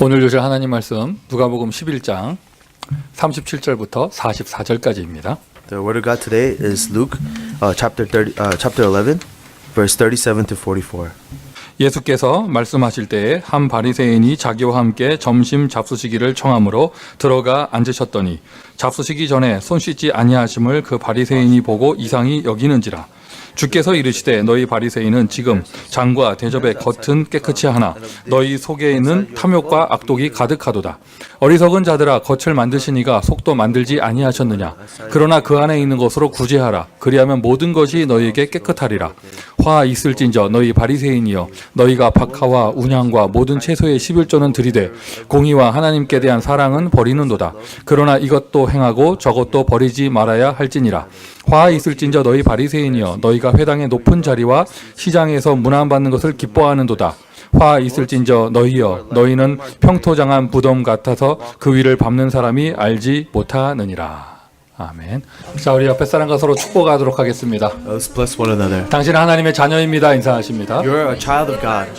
오늘 주실 하나님 말씀 누가복음 11장 37절부터 44절까지입니다. The word of God today is Luke chapter 11 verse 37 to 44. 예수께서 말씀하실 때에 한 바리새인이 자기와 함께 점심 잡수시기를 청함으로 들어가 앉으셨더니 잡수시기 전에 손 씻지 아니하심을 그 바리새인이 보고 이상히 여기는지라. 주께서 이르시되 너희 바리새인은 지금 장과 대접의 겉은 깨끗이 하나 너희 속에 있는 탐욕과 악독이 가득하도다. 어리석은 자들아 겉을 만드시니가 속도 만들지 아니하셨느냐. 그러나 그 안에 있는 것으로 구제하라. 그리하면 모든 것이 너희에게 깨끗하리라. 화 있을진저 너희 바리새인이여 너희가 박하와 운향과 모든 채소의 11조는 들이되 공의와 하나님께 대한 사랑은 버리는도다. 그러나 이것도 행하고 저것도 버리지 말아야 할지니라. 화 있을진저 너희 바리새인이여 너희가 회당의 높은 자리와 시장에서 문안받는 것을 기뻐하는도다. 화 있을진저 너희여 너희는 평토장한 부덤 같아서 그 위를 밟는 사람이 알지 못하느니라. 아멘. 자, 우리 옆에 사람과 서로 축복하도록 하겠습니다. Let's bless one another. 당신은 하나님의 자녀입니다. 인사하십니다. You're a child of God.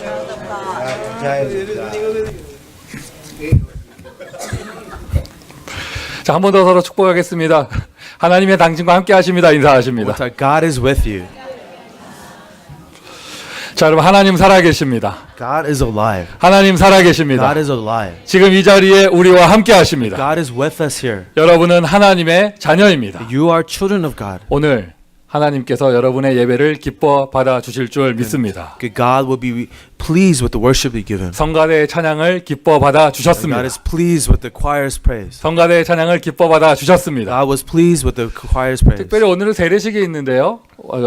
자, 한 번 더 서로 축복하겠습니다. 하나님의 당신과 함께 하십니다. 인사하십니다. God is with you. 자, 여러분 하나님 살아계십니다. God is alive. 하나님 살아계십니다. God is alive. 지금 이 자리에 우리와 함께 하십니다. God is with us here. 여러분은 하나님의 자녀입니다. You are children of God. 오늘 하나님께서 여러분의 예배를 기뻐 받아 주실 줄 믿습니다. God will be pleased with the worship you give him. 성가대의 찬양을 기뻐 받아 주셨습니다. God is pleased with the choir's praise. 성가대의 찬양을 기뻐 받아 주셨습니다. God was pleased with the choir's praise. 특별히 오늘은 세례식이 있는데요.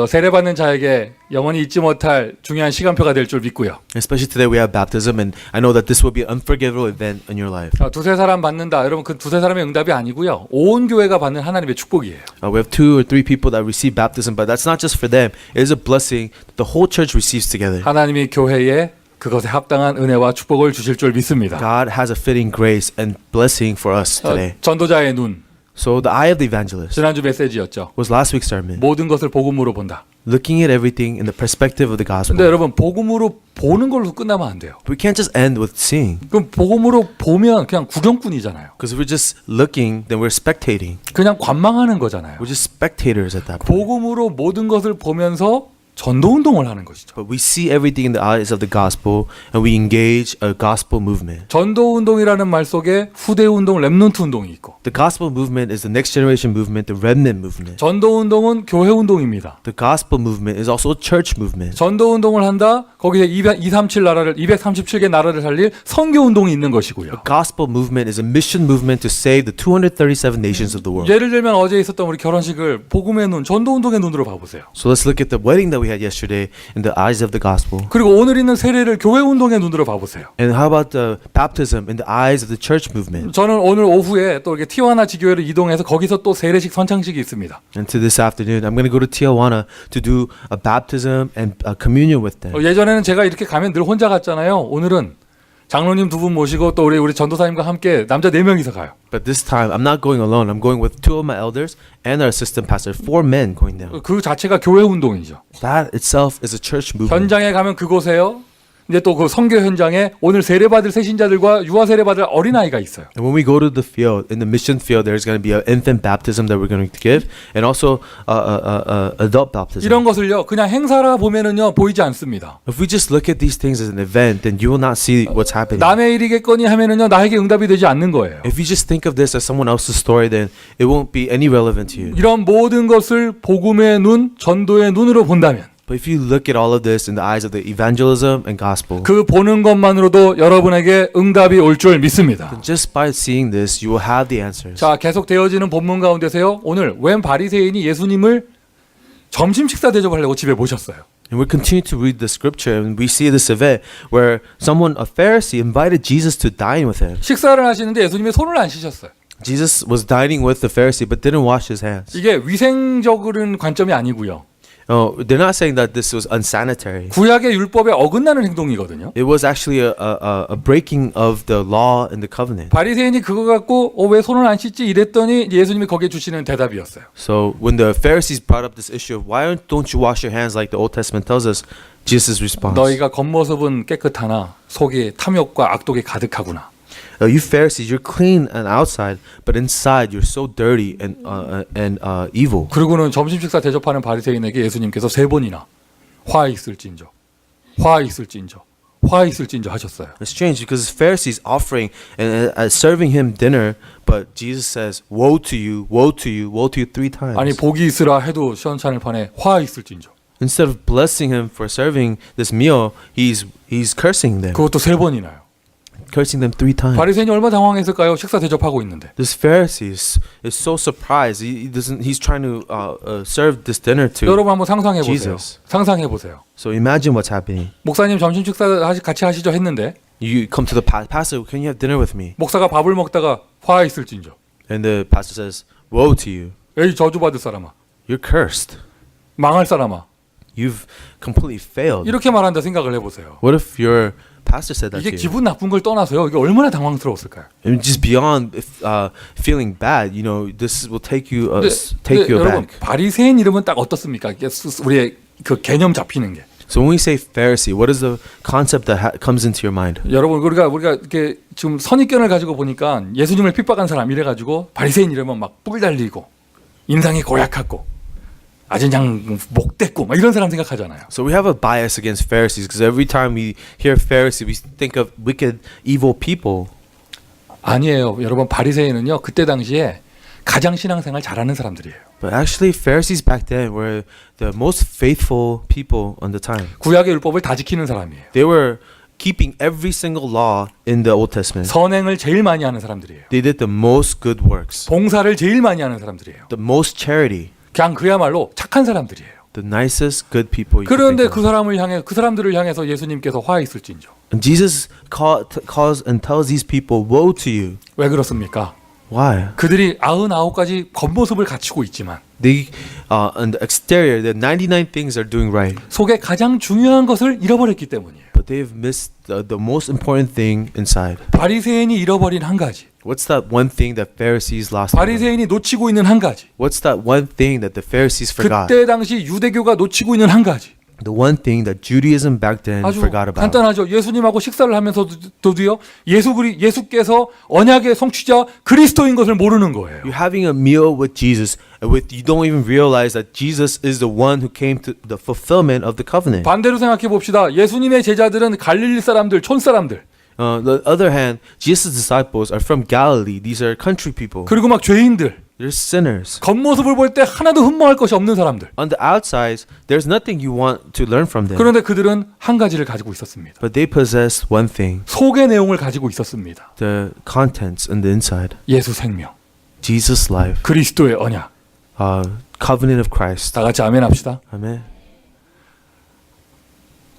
세례받는 자에게 영원히 잊지 못할 중요한 시간표가 될 줄 믿고요. Especially today we have baptism and I know that this will be an unforgettable event in your life. 두세 사람 받는다. 여러분 그 두세 사람의 응답이 아니고요. 온 교회가 받는 하나님의 축복이에요. We have 2 or 3 people that receive baptism, but that's not just for them. It is a blessing that the whole church receives together. 하나님이 교회에 그것에 합당한 은혜와 축복을 주실 줄 믿습니다. God has a fitting grace and blessing for us today. 전도자의 눈, So the eye of the evangelist 지난주 메시지였죠. was last week's sermon. 모든 것을 복음으로 본다. Looking at everything in the perspective of the gospel. 근데 여러분 복음으로 보는 걸로 끝나면 안 돼요. We can't just end with seeing. 그럼 복음으로 보면 그냥 구경꾼이잖아요. Because if we're just looking, then we're spectating. 그냥 관망하는 거잖아요. We're just spectators at that point. 복음으로 모든 것을 보면서 전도 운동을 하는 것이죠. But we see everything in the eyes of the gospel and we engage a gospel movement. 전도 운동이라는 말 속에 후대 운동, 렘넌트 운동이 있고 The gospel movement is the next generation movement, the remnant movement. 전도 운동은 교회 운동입니다. The gospel movement is also a church movement. 전도 운동을 한다. 거기에 237개 나라를 살릴 선교 운동이 있는 것이고요. The gospel movement is a mission movement to save the 237 nations of the world. 예를 들면 어제 있었던 우리 결혼식을 복음의 눈, 전도 운동의 눈으로 봐보세요. So let's look at the wedding that we had yesterday in the eyes of the gospel. 그리고 오늘 있는 세례를 교회 운동의 눈으로 봐보세요. And how about the baptism in the eyes of the church movement? 저는 오늘 오후에 또 이렇게 티와나 지교회로 이동해서 거기서 또 세례식 선창식이 있습니다. And to this afternoon, I'm going to go to Tijuana to do a baptism and a communion with them. 예전에는 제가 이렇게 가면 늘 혼자 갔잖아요. 오늘은 장로님 2분 모시고 또 우리 전도사님과 함께 남자 4명이서 가요. But this time, I'm not going alone. I'm going with 2 of my elders and our assistant pastor, 4 men going down. 그 자체가 교회 운동이죠. That itself is a church movement. 현장에 가면 그곳에요. 이제 또 그 선교 현장에 오늘 세례받을 새신자들과 유아 세례받을 어린아이가 있어요. And when we go to the field, in the mission field, there's going to be an infant baptism that we're going to give, and also adult baptism. 이런 것을요 그냥 행사라 보면은요 보이지 않습니다. If we just look at these things as an event, then you will not see what's happening. 남의 일이겠거니 하면은요 나에게 응답이 되지 않는 거예요. If you just think of this as someone else's story, then it won't be any relevant to you. 이런 모든 것을 복음의 눈, 전도의 눈으로 본다면 But if you look at all of this in the eyes of the evangelism and gospel, 그 보는 것만으로도 여러분에게 응답이 올 줄 믿습니다. then just by seeing this, you will have the answers. 자, 계속 되어지는 본문 가운데서요. 오늘 웬 바리새인이 예수님을 점심 식사 대접하려고 집에 모셨어요. And we continue to read the scripture, and we see this event where a Pharisee, invited Jesus to dine with him. 식사를 하시는데 예수님이 손을 안 씻었어요. Jesus was dining with the Pharisee, but didn't wash his hands. 이게 위생적인 관점이 아니고요. They're not saying that this was unsanitary. 구약의 율법에 어긋나는 행동이거든요. It was actually a breaking of the law and the covenant. 바리새인이 그거 갖고 왜 손을 안 씻지 이랬더니 예수님이 거기에 주시는 대답이었어요. So when the Pharisees brought up this issue of why don't you wash your hands like the Old Testament tells us, Jesus' response. 너희가 겉모습은 깨끗하나 속이 탐욕과 악독이 가득하구나. you Pharisees, you're clean on outside, but inside you're so dirty and evil. 그리고는 점심 식사 대접하는 바리새인에게 예수님께서 3번이나 화 있을진저, 화 있을진저, 화 있을진저 하셨어요. It's strange because Pharisees offering and serving him dinner, but Jesus says, "Woe to you, woe to you, woe to you" 3 times. 아니 복이 있으라 해도 시원찮을 판에 화 있을진저. Instead of blessing him for serving this meal, he's cursing them, 그것도 3번이나요. cursing them 3 times. 바리새인이 얼마나 당황했을까요? 식사 대접하고 있는데. This Pharisee is so surprised. He's trying to serve this dinner to 여러분 한번 상상해 보세요. Jesus. 상상해 보세요. So imagine what's happening. 목사님 점심 식사 같이 하시죠 했는데 You come to the pastor. Can you have dinner with me? 목사가 밥을 먹다가 화 있을진저. And the pastor says, "Woe to you! 에이 저주받을 사람아. You're cursed. 망할 사람아. You've completely failed." 이렇게 말한다 생각을 해보세요. What if your pastor said that 이게 to you? 기분 나쁜 걸 떠나서요. 이게 얼마나 당황스러웠을까요? And just beyond feeling bad, you know, this will take you 근데 you 여러분 back. 바리새인 이름은 딱 어떻습니까? 이게 우리의 그 개념 잡히는 게. So when we say Pharisee, what is the concept that comes into your mind? 여러분 우리가 이렇게 지금 선입견을 가지고 보니까 예수님을 핍박한 사람 이래 가지고 바리새인 이러면 막 뿔 달리고 인상이 고약하고 아주 그냥 목대고 막 이런 사람 생각하잖아요. So we have a bias against Pharisees because every time we hear Pharisee, we think of wicked, evil people. 아니에요. 여러분 바리새인은요 그때 당시에 가장 신앙생활 잘하는 사람들이에요. But actually, Pharisees back then were the most faithful people on the time. 구약의 율법을 다 지키는 사람이에요. They were keeping every single law in the Old Testament. 선행을 제일 많이 하는 사람들이에요. They did the most good works, 봉사를 제일 많이 하는 사람들이에요. the most charity, 그냥 그야말로 착한 사람들이에요. the nicest good people you could 그런데 think of. 그 사람들을 향해서 예수님께서 화 있을진저. And Jesus calls and tells these people, "Woe to you." 왜 그렇습니까? Why? 그들이 99가지 겉모습을 갖추고 있지만 They, on the exterior, the 99 things are doing right, 속에 가장 중요한 것을 잃어버렸기 때문이에요. but they've missed the most important thing inside. 바리새인이 잃어버린 한 가지. What's that one thing that Pharisees lost? 바리새인이 놓치고 있는 한 가지. What's that one thing that the Pharisees forgot? 그때 당시 유대교가 놓치고 있는 한 가지. The one thing that Judaism back then 아주 forgot about. 간단하죠. 예수님하고 식사를 하면서도요. 예수께서 언약의 성취자 그리스도인 것을 모르는 거예요. You're having a meal with Jesus, and you don't even realize that Jesus is the one who came to the fulfillment of the covenant. 반대로 생각해 봅시다. 예수님의 제자들은 갈릴리 사람들, 촌 사람들. The other hand, Jesus' disciples are from Galilee. These are country people. 그리고 막 죄인들. They're sinners. 겉모습을 볼 때 하나도 흠모할 것이 없는 사람들. On the outside, there's nothing you want to learn from them. 그런데 그들은 한 가지를 가지고 있었습니다. But they possess one thing, 속의 내용을 가지고 있었습니다. the contents on the inside. 예수 생명, Jesus' life, 그리스도의 언약. covenant of Christ. 다 같이 아멘 합시다. Amen.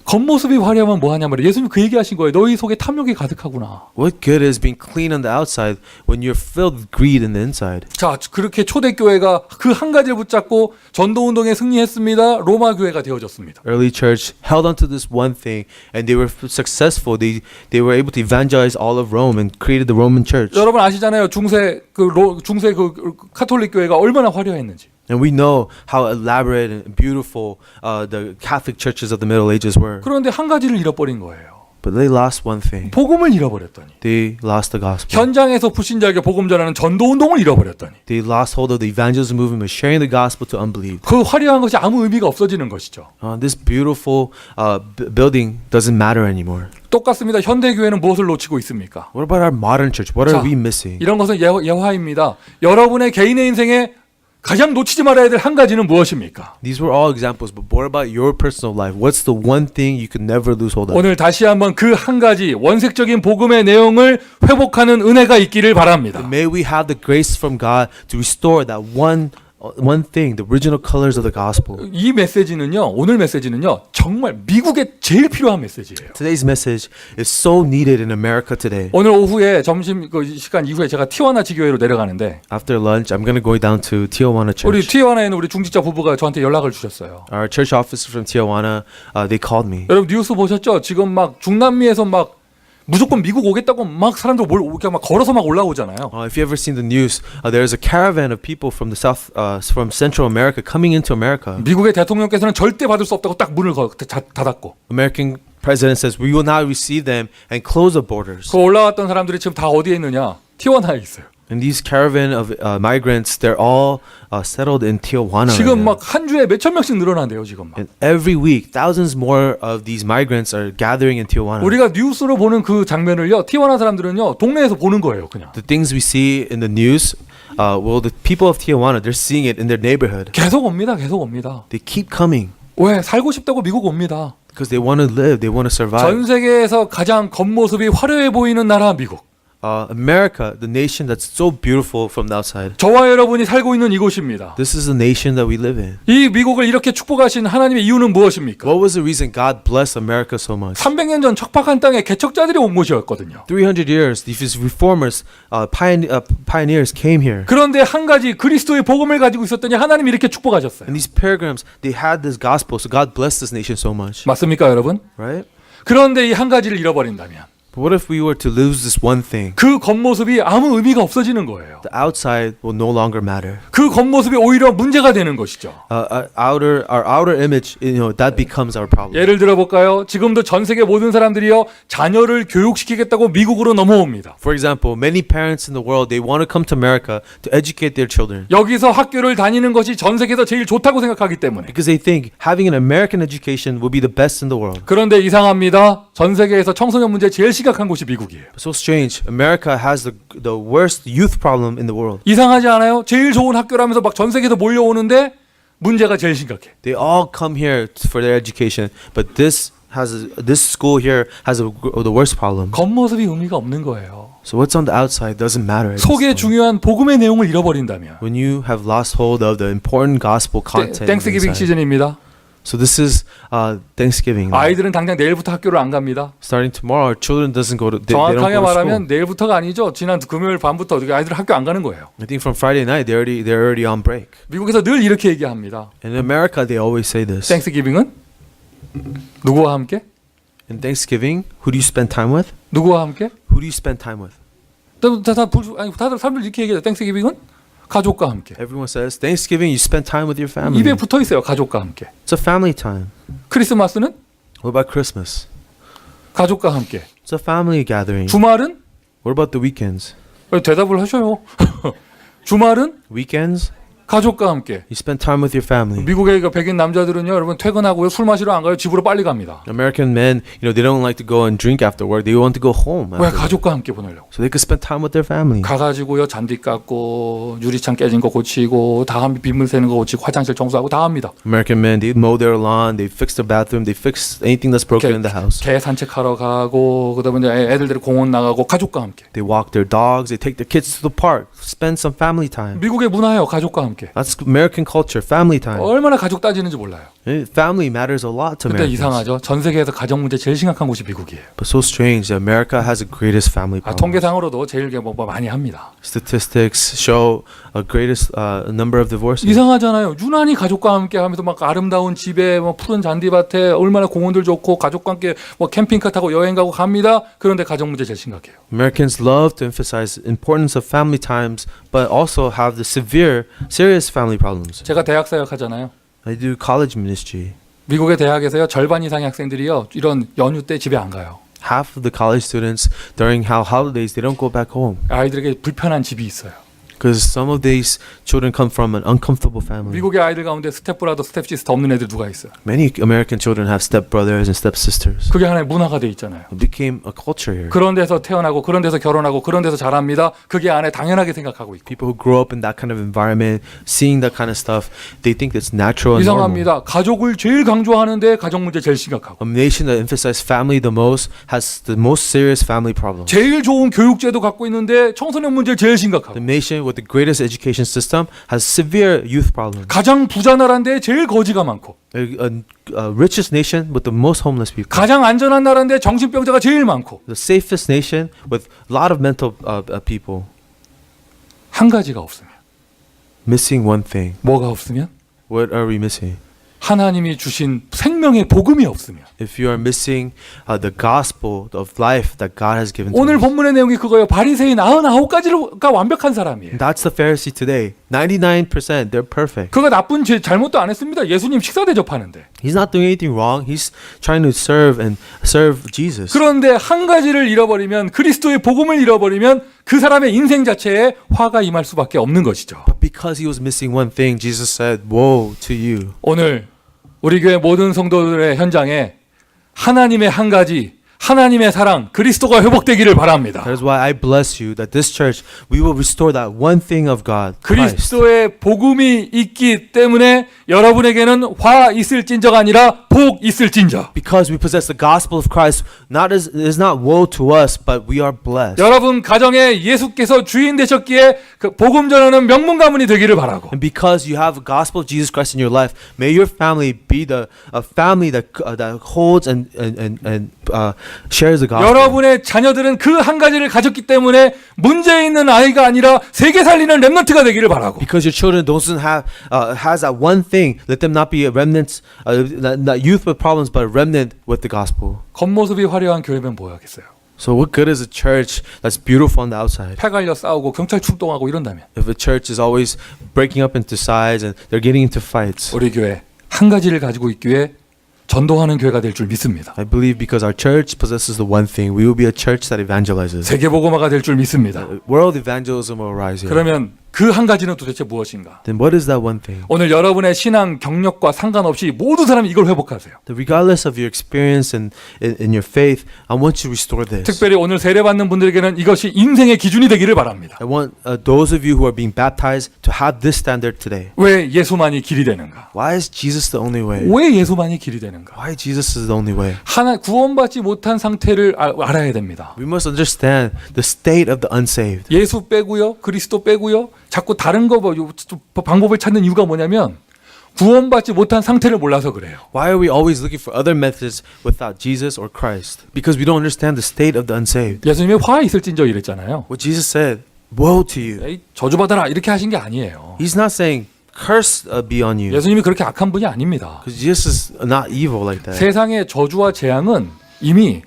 겉모습이 화려하면 뭐하냐 말이에요. 예수님 그 얘기하신 거예요. 너희 속에 탐욕이 가득하구나. What good is being clean on the outside when you're filled with greed in the inside? 자, 그렇게 초대교회가 그 한 가지를 붙잡고 전도운동에 승리했습니다. 로마 교회가 되어졌습니다. Early church held onto this one thing, and they were successful. They were able to evangelize all of Rome and created the Roman Church. 여러분 아시잖아요. 중세 그 카톨릭 교회가 얼마나 화려했는지. And we know how elaborate and beautiful the Catholic churches of the Middle Ages were. 그런데 한 가지를 잃어버린 거예요. But they lost one thing. 복음을 잃어버렸더니. They lost the gospel. 현장에서 불신자에게 복음 전하는 전도운동을 잃어버렸더니. They lost hold of the evangelism movement of sharing the gospel to unbelief. 그 화려한 것이 아무 의미가 없어지는 것이죠. This beautiful building doesn't matter anymore. 똑같습니다. 현대교회는 무엇을 놓치고 있습니까? What about our modern church? What 자, are we missing? 이런 것은 예화입니다. 여러분의 개인의 인생에 가장 놓치지 말아야 될 한 가지는 무엇입니까? These were all examples, but what about your personal life? What's the one thing you could never lose hold of? 오늘 다시 한번 그 한 가지 원색적인 복음의 내용을 회복하는 은혜가 있기를 바랍니다. May we have the grace from God to restore that one thing, the original colors of the gospel. 이 메시지는요, 오늘 메시지는요, 정말 미국에 제일 필요한 메시지예요. Today's message is so needed in America today. 오늘 오후에 점심 그 시간 이후에 제가 티와나 지교회로 내려가는데 After lunch, I'm going to go down to Tijuana 우리 Church. 티와나에는 우리 중직자 부부가 저한테 연락을 주셨어요. Our church officer from Tijuana, they called me. 여러분 뉴스 보셨죠? 지금 막 중남미에서 막 무조건 미국 오겠다고 막 사람들 막 걸어서 막 올라오잖아요. If you ever seen the news, there's a caravan of people from the from Central America coming into America. 미국의 대통령께서는 절대 받을 수 없다고 딱 문을 닫았고 American president says we will not receive them and close the borders. 그 올라왔던 사람들이 지금 다 어디에 있느냐? 티juana에 있어요. And these caravan of migrants, they're all settled in Tijuana. 지금 right now. 막 한 주에 몇천 명씩 늘어난대요 지금 막. And every week, thousands more of these migrants are gathering in Tijuana. 우리가 뉴스로 보는 그 장면을요, 티juana 사람들은요 동네에서 보는 거예요 그냥. The things we see in the news, well, the people of Tijuana, they're seeing it in their neighborhood. 계속 옵니다, 계속 옵니다. They keep coming 왜 살고 싶다고 미국 옵니다. because they want to live, they want to survive. 전 세계에서 가장 겉모습이 화려해 보이는 나라 미국. America, the nation that's so beautiful from the outside. 저와 여러분이 살고 있는 이곳입니다. This is the nation that we live in. 이 미국을 이렇게 축복하신 하나님의 이유는 무엇입니까? What was the reason God blessed America so much? 300년 전 척박한 땅에 개척자들이 온 곳이었거든요. 300 years, these reformers, pioneers came here. 그런데 한 가지 그리스도의 복음을 가지고 있었더니 하나님이 이렇게 축복하셨어요. And these pilgrims, they had this gospel, so God blessed this nation so much. 맞습니까, 여러분? Right? 그런데 이 한 가지를 잃어버린다면 But what if we were to lose this one thing? 그 겉모습이 아무 의미가 없어지는 거예요. The outside will no longer matter. 그 겉모습이 오히려 문제가 되는 것이죠. Our outer image, that becomes our problem. 예를 들어 볼까요? 지금도 전 세계 모든 사람들이요 자녀를 교육시키겠다고 미국으로 넘어옵니다. For example, many parents in the world, they want to come to America to educate their children 여기서 학교를 다니는 것이 전 세계에서 제일 좋다고 생각하기 때문에. because they think having an American education will be the best in the world. 그런데 이상합니다. 전 세계에서 청소년 문제 제일 심각한 곳이 미국이에요. So strange. America has the worst youth problem in the world. 이상하지 않아요? 제일 좋은 학교라면서 막 전 세계에서 몰려오는데 문제가 제일 심각해. They all come here for their education, but this school here has the worst problem. 겉모습이 의미가 없는 거예요. So what's on the outside doesn't matter. at this 속에 point. 중요한 복음의 내용을 잃어버린다면. When you have lost hold of the important gospel content. 땡스기빙 inside. 시즌입니다. So this is Thanksgiving. now. 아이들은 당장 내일부터 학교를 안 갑니다. Starting tomorrow, our children doesn't go to. They don't 정확하게 go to 말하면 school. 내일부터가 아니죠. 지난 금요일 밤부터 아이들 학교 안 가는 거예요. I think from Friday night they're already on break. 미국에서 늘 이렇게 얘기합니다. In America, they always say this. 땡스기빙은 누구와 함께? In Thanksgiving, who do you spend time with? 누구와 함께? Who do you spend time with? 다들 사람들 이렇게 얘기해요. 땡스기빙은 가족과 함께. Everyone says Thanksgiving, you spend time with your family. 입에 붙어 있어요. 가족과 함께. It's a family time. 크리스마스는 What about Christmas? 가족과 함께. It's a family gathering. 주말은 What about the weekends? 대답을 하셔요. 주말은 Weekends, 가족과 함께. you spend time with your family. 미국의 그 백인 남자들은요, 여러분 퇴근하고요 술 마시러 안 가요. 집으로 빨리 갑니다. American men, they don't like to go and drink after work. They want to go home. 왜 after work. 가족과 함께 보내려고? So they could spend time with their family. 가가지고요 잔디 깎고 유리창 깨진 거 고치고 다 빗물 새는 거 고치고 화장실 청소하고 다 합니다. American men, they mow their lawn, they fix their bathroom, they fix anything that's broken in the house. 개 산책하러 가고 그다음에 이제 애들들이 공원 나가고 가족과 함께. They walk their dogs, they take their kids to the park, spend some family time. 미국의 문화예요. 가족과 함께. That's American culture, family time. 얼마나 가족 따지는지 몰라요. Family matters a lot to 근데 Americans. 이상하죠. 전 세계에서 가정 문제 제일 심각한 곳이 미국이에요. But so strange that America has the greatest family problem. 통계상으로도 제일 뭐 많이 합니다. Statistics show a greatest number of divorces. 이상하잖아요. 유난히 가족과 함께 하면서 막 아름다운 집에 뭐 푸른 잔디밭에 얼마나 공원들 좋고 가족과 함께 뭐 캠핑카 타고 여행 가고 갑니다. 그런데 가정 문제 제일 심각해요. Americans love to emphasize the importance of family times, but also have the serious family problems. 제가 대학 사역하잖아요. I do college ministry. 미국의 대학에서요 절반 이상의 학생들이요 이런 연휴 때 집에 안 가요. Half of the college students during holidays they don't go back home 아이들에게 불편한 집이 있어요. because some of these children come from an uncomfortable family. 미국의 아이들 가운데 스텝브라더, 스텝시스터 없는 애들 누가 있어요? Many American children have stepbrothers and stepsisters. 그게 하나의 문화가 돼 있잖아요. It became a culture here. 그런 데서 태어나고 그런 데서 결혼하고 그런 데서 자랍니다. 그게 안에 당연하게 생각하고 있고. People who grow up in that kind of environment, seeing that kind of stuff, they think it's natural and normal. 이상합니다. 가족을 제일 강조하는데 가정 문제 제일 심각하고. A nation that emphasizes family the most has the most serious family problems. 제일 좋은 교육제도 갖고 있는데 청소년 문제 제일 심각하고. The nation with the greatest education system has severe youth problems. 가장 부자 나라인데 제일 거지가 많고. A richest nation with the most homeless people. 가장 안전한 나라인데 정신병자가 제일 많고. The safest nation with a lot of mental people. 한 가지가 없으면. Missing one thing. 뭐가 없으면? What are we missing? 하나님이 주신 생명의 복음이 없으면 if you are missing the gospel of life that God has given to 오늘 us. 본문의 내용이 그거예요. 바리새인 99가지가 완벽한 사람이에요. That's the Pharisee today. 99%, they're perfect. 그가 나쁜 죄 잘못도 안 했습니다. 예수님 식사 대접하는데. He's not doing anything wrong. He's trying to serve Jesus. 그런데 한 가지를 잃어버리면 그리스도의 복음을 잃어버리면 그 사람의 인생 자체에 화가 임할 수밖에 없는 것이죠. But because he was missing one thing, Jesus said, "Woe to you." 오늘 우리 교회 모든 성도들의 현장에 하나님의 한 가지 하나님의 사랑 그리스도가 회복되기를 바랍니다. That is why I bless you that this church we will restore that one thing of God, Christ. 그리스도의 복음이 있기 때문에 여러분에게는 화 있을진저가 아니라 복 있을진저. Because we possess the gospel of Christ, is not woe to us, but we are blessed. 여러분 가정에 예수께서 주인 되셨기에 그 복음 전하는 명문 가문이 되기를 바라고. And because you have the gospel of Jesus Christ in your life, may your family be a family that holds and shares the gospel. 여러분의 자녀들은 그 한 가지를 가졌기 때문에 문제 있는 아이가 아니라 세계 살리는 렘넌트가 되기를 바라고. Because your children doesn't have has that one thing, let them not be a remnant, not youth with problems, but a remnant with the gospel. 겉모습이 화려한 교회면 뭐 하겠어요? So what good is a church that's beautiful on the outside 패 갈려 싸우고 경찰 출동하고 이런다면 if a church is always breaking up into sides and they're getting into fights? 우리 교회 한 가지를 가지고 있기에 전도하는 교회가 될 줄 믿습니다. I believe because our church possesses the one thing, we will be a church that evangelizes. 세계복음화가 될 줄 믿습니다. World evangelism will rise here. 그러면 그 한 가지는 도대체 무엇인가? Then what is that one thing? 오늘 여러분의 신앙 경력과 상관없이 모든 사람이 이걸 회복하세요. Regardless of your experience and in your faith, I want you to restore this. 특별히 오늘 세례받는 분들에게는 이것이 인생의 기준이 되기를 바랍니다. I want those of you who are being baptized to have this standard today. 왜 예수만이 길이 되는가? Why is Jesus the only way? 왜 예수만이 길이 되는가? Why Jesus is the only way? 하나 구원받지 못한 상태를 알아야 됩니다. We must understand the state of the unsaved. 예수 빼고요, 그리스도 빼고요. 자꾸 다른 거 방법을 찾는 이유가 뭐냐면 구원받지 못한 상태를 몰라서 그래요. Why are we always looking for other methods without Jesus or Christ? Because we don't understand the state of the unsaved. 예수님이 화 있을진저 이랬잖아요. What Jesus said, woe to you. 에이, 저주받아라 이렇게 하신 게 아니에요. He's not saying curse be on you. 예수님이 그렇게 악한 분이 아닙니다. Because Jesus is not evil like that. 세상의 저주와 재앙은 이미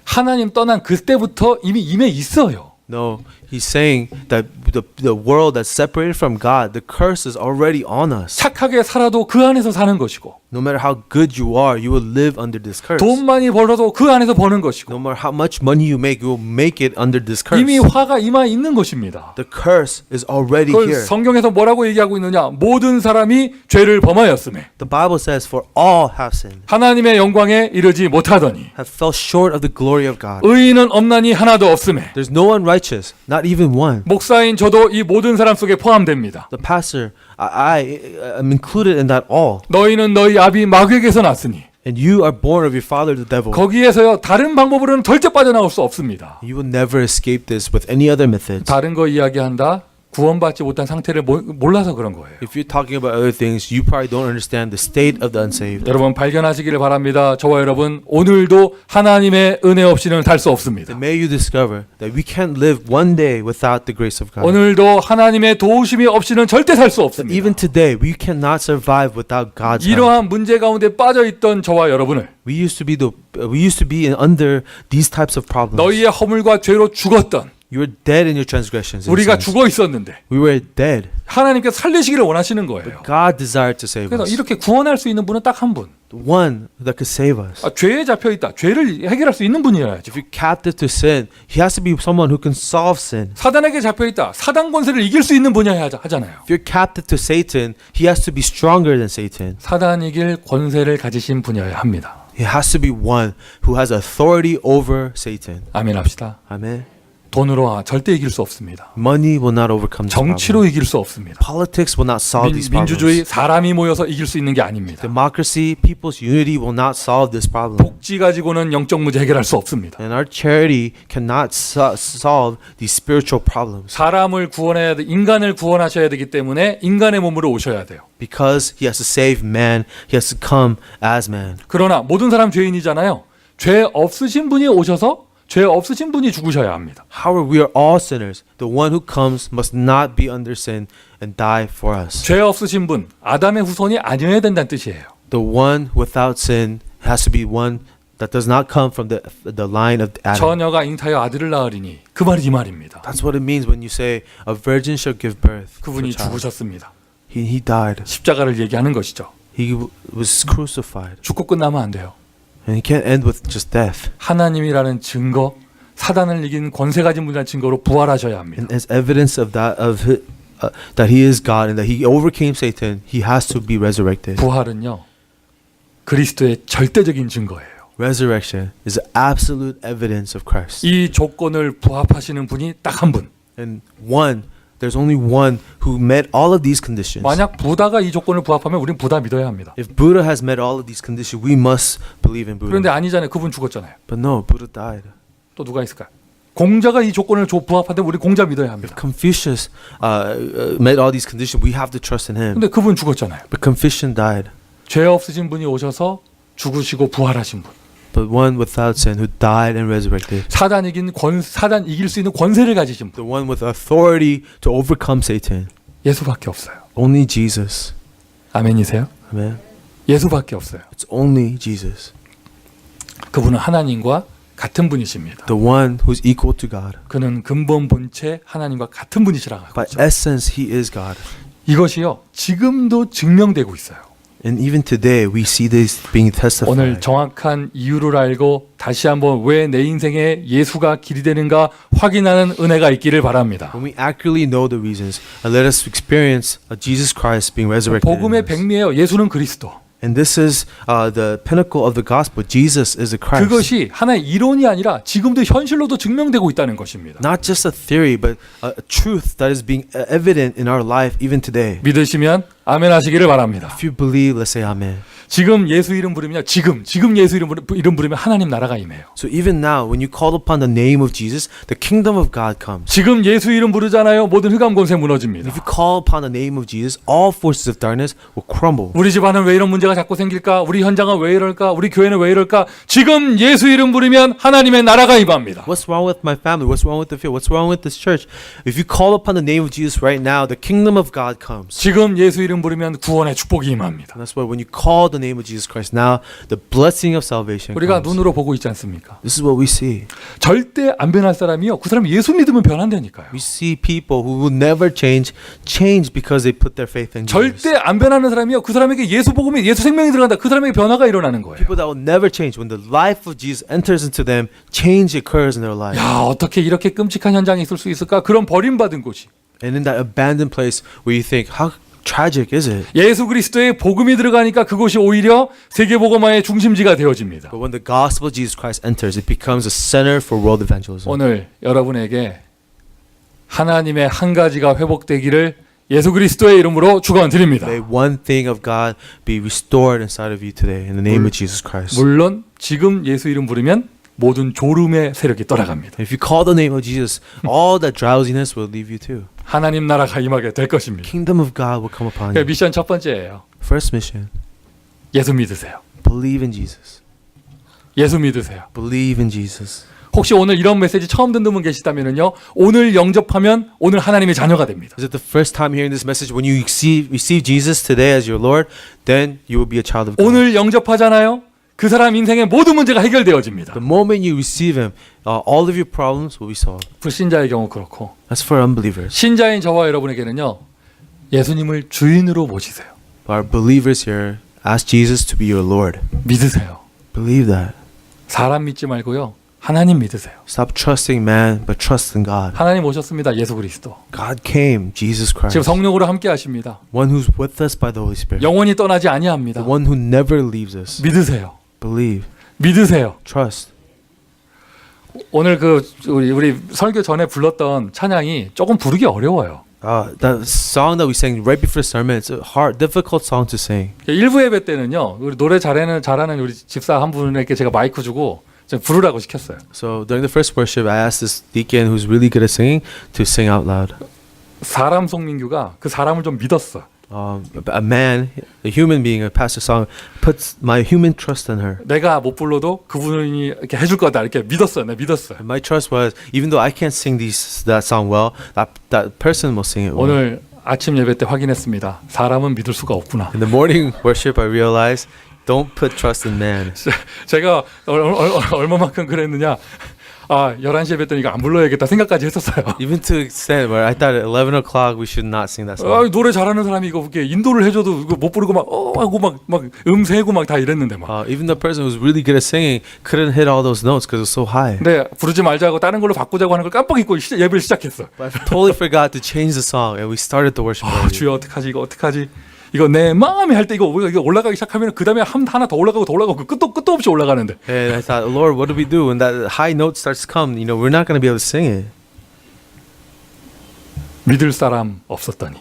하나님 떠난 그때부터 이미 임해 있어요. No, he's saying that the world that's separated from God, the curse is already on us. 착하게 살아도 그 안에서 사는 것이고 No matter how good you are, you will live under this curse. 돈 많이 벌어도 그 안에서 버는 것이고 No matter how much money you make, you will make it under this curse. 이미 화가 임하 있는 것입니다. The curse is already 그걸 here. 성경에서 뭐라고 얘기하고 있느냐? 모든 사람이 죄를 범하였음에 The Bible says, for all have sinned, 하나님의 영광에 이르지 못하더니 have fell short of the glory of God. 의인은 없나니 하나도 없음에 There's no one righteous, not even one. 목사인 저도 이 모든 사람 속에 포함됩니다. The pastor, I am included in that all. 너희는 너희 아비 마귀에게서 났으니 And you are born of your father, the devil. 거기에서요 다른 방법으로는 절대 빠져나올 수 없습니다. You will never escape this with any other methods. 다른 거 이야기한다. 구원받지 못한 상태를 몰라서 그런 거예요. If you're talking about other things, you probably don't understand the state of the unsaved. 여러분 발견하시기를 바랍니다. 저와 여러분 오늘도 하나님의 은혜 없이는 살 수 없습니다. Then may you discover that we can't live one day without the grace of God. 오늘도 하나님의 도우심이 없이는 절대 살 수 없습니다. Even today, we cannot survive without God's help. 이러한 문제 가운데 빠져 있던 저와 여러분을 We used to be under these types of problems. 너희의 허물과 죄로 죽었던 You were dead in your transgressions. and 우리가 sins. 죽어 있었는데 We were dead. 하나님께서 살리시기를 원하시는 거예요. God desired to save 그래서 us. 이렇게 구원할 수 있는 분은 딱 한 분. One that could save us. 죄에 잡혀 있다. 죄를 해결할 수 있는 분이어야죠. If you're captive to sin, he has to be someone who can solve sin. 사단에게 잡혀 있다. 사단 권세를 이길 수 있는 분이어야 하잖아요. If you're captive to Satan, he has to be stronger than Satan. 사단 이길 권세를 가지신 분이어야 합니다. He has to be one who has authority over Satan. 아멘 합시다. Amen. 돈으로 절대 이길 수 없습니다. Money will not overcome this 정치로 problem. 이길 수 없습니다. Politics will not solve these problems. 민주주의 사람이 모여서 이길 수 있는 게 아닙니다. Democracy, people's unity will not solve this problem. 복지 가지고는 영적 문제 해결할 수 없습니다. And our charity cannot solve these spiritual problems. 사람을 구원해야 돼, 인간을 구원하셔야 되기 때문에 인간의 몸으로 오셔야 돼요. Because he has to save man, he has to come as man. 그러나 모든 사람 죄인이잖아요. 죄 없으신 분이 오셔서 죄 없으신 분이 죽으셔야 합니다. However, we are all sinners. The one who comes must not be under sin and die for us. 죄 없으신 분, 아담의 후손이 아니어야 된다는 뜻이에요. The one without sin has to be one that does not come from the line of Adam. 처녀가 잉타여 아들을 낳으리니 그 말이 이 말입니다. That's what it means when you say a virgin shall give birth. to a 그분이 child. 죽으셨습니다. He died. 십자가를 얘기하는 것이죠. He was crucified. 죽고 끝나면 안 돼요. And it can't end with just death. 하나님이라는 증거, 사단을 이긴 권세 가진 분이라는 증거로 부활하셔야 합니다. And as evidence of that that he is God and that he overcame Satan, he has to be resurrected. 부활은요, 그리스도의 절대적인 증거예요. Resurrection is absolute evidence of Christ. 이 조건을 부합하시는 분이 딱 한 분. And there's only one who met all of these conditions. 만약 부다가 이 조건을 부합하면 우린 부다 믿어야 합니다. If Buddha has met all of these conditions, we must believe in 그런데 Buddha. 아니잖아요. 그분 죽었잖아요. But no, Buddha died. 또 누가 있을까요? 공자가 이 조건을 부합하는데 우리 공자 믿어야 If 합니다. Confucius met all these conditions, we have to trust in him. 근데 그분 죽었잖아요. But Confucius died. 죄 없으신 분이 오셔서 죽으시고 부활하신 분. But one without sin who died and resurrected. 사단 이길 수 있는 권세를 가지신 분. The one with authority to overcome Satan. 예수밖에 없어요. Only Jesus. 아멘이세요? Amen. 예수밖에 없어요. It's only Jesus. 그분은 하나님과 같은 분이십니다. The one who's equal to God. 그는 근본 본체 하나님과 같은 분이시라고 By 하죠. essence, he is God. 이것이요, 지금도 증명되고 있어요. And even today, we see this being 오늘 testified. 정확한 이유를 알고 다시 한번 왜 내 인생에 예수가 길이 되는가 확인하는 은혜가 있기를 바랍니다. When we accurately know the reasons, and let us experience Jesus Christ being resurrected. in 복음의 us. 백미예요. 예수는 그리스도. And this is the pinnacle of the gospel. Jesus is the Christ. 그것이 하나의 이론이 아니라 지금도 현실로도 증명되고 있다는 것입니다. Not just a theory, but a truth that is being evident in our life even today. 믿으시면 아멘 하시기를 바랍니다. If you believe, let's say amen. 지금 예수 이름 부르면요. 지금 예수 이름 부르면 하나님 나라가 임해요. So even now, when you call upon the name of Jesus, the kingdom of God comes. 지금 예수 이름 부르잖아요. 모든 흑암 권세 무너집니다. If you call upon the name of Jesus, all forces of darkness will crumble. 우리 집안은 왜 이런 문제가 자꾸 생길까? 우리 현장은 왜 이럴까? 우리 교회는 왜 이럴까? 지금 예수 이름 부르면 하나님의 나라가 임합니다. What's wrong with my family? What's wrong with the field? What's wrong with this church? If you call upon the name of Jesus right now, the kingdom of God comes. 지금 예수 이름 부르면 구원의 축복이 임합니다. And that's why when you call the name of Jesus Christ now, the blessing of salvation 우리가 comes. 눈으로 보고 있지 않습니까? This is what we see. 절대 안 변할 사람이요. 그 사람이 예수 믿으면 변한다니까요. We see people who will never change because they put their faith in Jesus. 절대 안 변하는 사람이요. 그 사람에게 예수 복음이 예수 생명이 들어간다. 그 사람에게 변화가 일어나는 거예요. People that will never change. When the life of Jesus enters into them, change occurs in their life. 야, 어떻게 이렇게 끔찍한 현장이 있을 수 있을까? 그런 버림받은 곳이 And in that abandoned place where you think, how tragic is it? 예수 그리스도의 복음이 들어가니까 그곳이 오히려 세계복음화의 중심지가 되어집니다. But when the gospel of Jesus Christ enters, it becomes a center for world evangelism. 오늘 여러분에게 하나님의 한 가지가 회복되기를 예수 그리스도의 이름으로 축원드립니다. May one thing of God be restored inside of you today in the name of Jesus Christ. 물론 지금 예수 이름 부르면 모든 졸음의 세력이 떠나갑니다. If you call the name of Jesus, all that drowsiness will leave you too. 하나님 나라가 임하게 될 것입니다. Kingdom of God will come upon you. 미션 첫 번째예요. First mission, 예수 믿으세요. believe in Jesus. 예수 믿으세요. Believe in Jesus. 혹시 오늘 이런 메시지 처음 듣는 분 계시다면요, 오늘 영접하면 오늘 하나님의 자녀가 됩니다. Is it the first time hearing this message? When you receive Jesus today as your Lord, then you will be a child of God. 오늘 영접하잖아요. 그 사람 인생의 모든 문제가 해결되어집니다. The moment you receive Him, all of your problems will be solved. 불신자의 경우 그렇고, That's for unbelievers. 신자인 저와 여러분에게는요, 예수님을 주인으로 모시세요. Our believers here, ask Jesus to be your Lord. 믿으세요. Believe that. 사람 믿지 말고요, 하나님 믿으세요. Stop trusting man, but trust in God. 하나님 오셨습니다. 예수 그리스도. God came, Jesus Christ. 지금 성령으로 함께 하십니다. One who's with us by the Holy Spirit. 영원히 떠나지 아니합니다. The one who never leaves us. 믿으세요. Believe. 믿으세요. Trust. 오늘 우리 설교 전에 불렀던 찬양이 조금 부르기 어려워요. That song that we sang right before sermon, it's a hard, difficult song to sing. 일부 예배 때는요, 우리 노래 잘하는 우리 집사 한 분에게 제가 마이크 주고 좀 부르라고 시켰어요. So during the first worship, I asked this deacon who's really good at singing to sing out loud. 사람 송민규가 그 사람을 좀 믿었어. A man, a human being, a pastor song, puts my human trust in her. 내가 못 불러도 그분이 이렇게 해줄 거다 이렇게 믿었어요. 내가 믿었어요. And my trust was, even though I can't sing that song well, that person will sing it well. 오늘 아침 예배 때 확인했습니다. 사람은 믿을 수가 없구나. In the morning worship, I realized don't put trust in man. 제가 얼마만큼 그랬느냐. 11시에 뵀더니 이거 안 불러야겠다 생각까지 했었어요. Even to the extent where I thought at 11 o'clock we should not sing that song. 노래 잘하는 사람이 이거 이렇게 인도를 해줘도 이거 못 부르고 막 하고 막 세고 막 다 이랬는데 막. Even the person who was really good at singing couldn't hit all those notes because it was so high. 네, 부르지 말자고 다른 걸로 바꾸자고 하는 걸 깜빡 잊고 예배를 시작했어. But I totally forgot to change the song, and we started the worship. 주여 어떡하지 이거 어떡하지? 이거 내 마음에 할 때 이거 올라가기 시작하면 그 다음에 하나 더 올라가고 끝도 없이 올라가는데. And I thought, Lord, what do we do when that high note starts to come? You know, we're not going to be able to sing it. 믿을 사람 없었더니